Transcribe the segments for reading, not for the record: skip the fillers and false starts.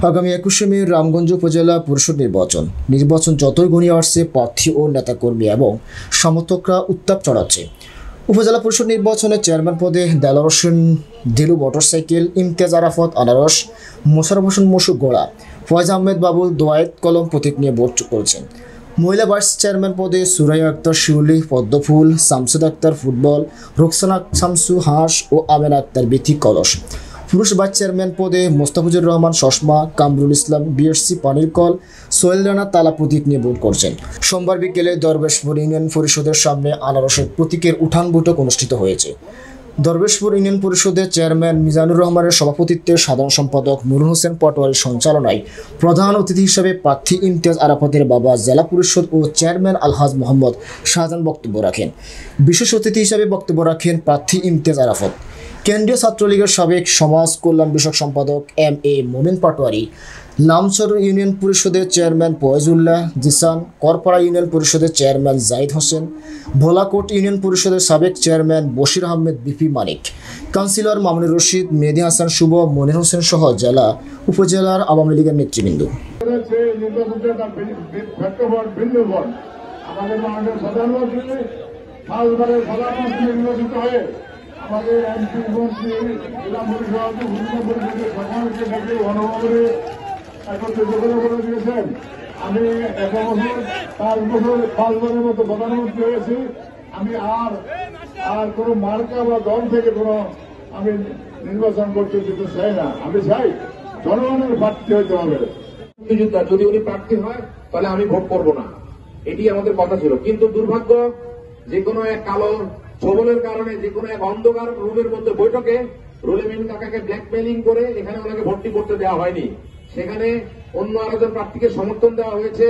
আগামী 21শে মে রামগঞ্জ উপজেলা পরিষদ নির্বাচন যতই ঘনিয়ে আসছে, প্রার্থী ও নেতাকর্মী এবং সমর্থকরা উত্তাপ চড়াচ্ছে। উপজেলা পরিষদ নির্বাচনে চেয়ারম্যান পদে দেলোয়ার হোসেন দিলু মোটরসাইকেল, ইমতিয়াজ আরাফাত আনারস, মোশাররফ হোসেন মশু গোড়া, ফয়েজ আহমেদ বাবুল দোয়ায়েত কলম প্রতীক নিয়ে ভোট করেছেন। মহিলা ভাইস চেয়ারম্যান পদে সুরাইয়া আক্তার শিউলি, পদ্মফুল, শামসুদ আক্তার ফুটবল, রোকসানা শামসু হাঁস ও আমেনা আক্তার বিথি কলস। পুরুষ ভাইস চেয়ারম্যান পদে মোস্তাফিজুর রহমান শশমা, কামরুল ইসলাম বিএসসি পানির কল, সোহেল রানা তালা প্রতীক নিয়ে ভোট করছেন। সোমবার বিকেলে দরবেশপুর ইউনিয়ন পরিষদের সামনে আনারসের প্রতীকের উঠান বৈঠক অনুষ্ঠিত হয়েছে। দরবেশপুর ইউনিয়ন পরিষদের চেয়ারম্যান মিজানুর রহমানের সভাপতিত্বে সাধারণ সম্পাদক নুরুল হোসেন পাটোয়ারির সঞ্চালনায় প্রধান অতিথি হিসেবে প্রার্থী ইমতিয়াজ আরাফাতের বাবা জেলা পরিষদ ও চেয়ারম্যান আলহাজ মোহাম্মদ শাহজাহান বক্তব্য রাখেন। বিশেষ অতিথি হিসেবে বক্তব্য রাখেন প্রার্থী ইমতিয়াজ আরাফাত। কেন্দ্রীয় ছাত্রলীগের সাবেক সমাজ কল্যাণ বিষয়ক সম্পাদক এম.এ. মোমিন পাটোয়ারি, নামচর ইউনিয়ন পরিষদের চেয়ারম্যান ফয়েজুল্লাহ জিসান, করপাড়া ইউনিয়ন পরিষদের চেয়ারম্যান জাহিদ হোসেন, ভোলাকোট ইউনিয়ন পরিষদের সাবেক চেয়ারম্যান বশির আহমেদ বিপি মানিক, কাউন্সিলর মামুনুর রশিদ, মেহেদী হাসান শুভ, মনির হোসেন সহ জেলা উপজেলার আওয়ামী লীগের নেতৃবৃন্দ। আমাদের এমপি মন্ত্রী জেলা পরিষদ ইউনিয়ন পরিষদের সকলকে ডেকে গণভবনে একত্রিত করে দিয়েছেন। আমি 5 বছরের মতো প্রধানমন্ত্রী হয়েছি। আমি আর কোনো মার্কা বা দল থেকে কোনো আমি নির্বাচন করতে দিতে চাই না। আমি চাই জনগণের প্রার্থী হইতে হবে। যদি উনি প্রার্থী হয় তাহলে আমি ভোট করব না, এটি আমাদের কথা ছিল। কিন্তু দুর্ভাগ্য, যে কোনো এক কালো ছবলের কারণে যে কোনো এক অন্ধকার রুমের মধ্যে বৈঠকে রুলেমিন কাকাকে ব্ল্যাকমেইলিং করে এখানে ওনাকে ভর্তি করতে দেওয়া হয়নি। সেখানে অন্য আরেকজন প্রার্থীকে সমর্থন দেওয়া হয়েছে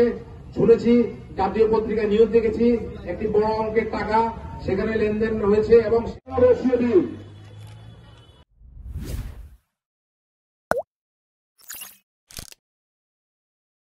শুনেছি, জাতীয় পত্রিকায় নিউজ দেখেছি। একটি বড় অঙ্কের টাকা সেখানে লেনদেন হয়েছে এবং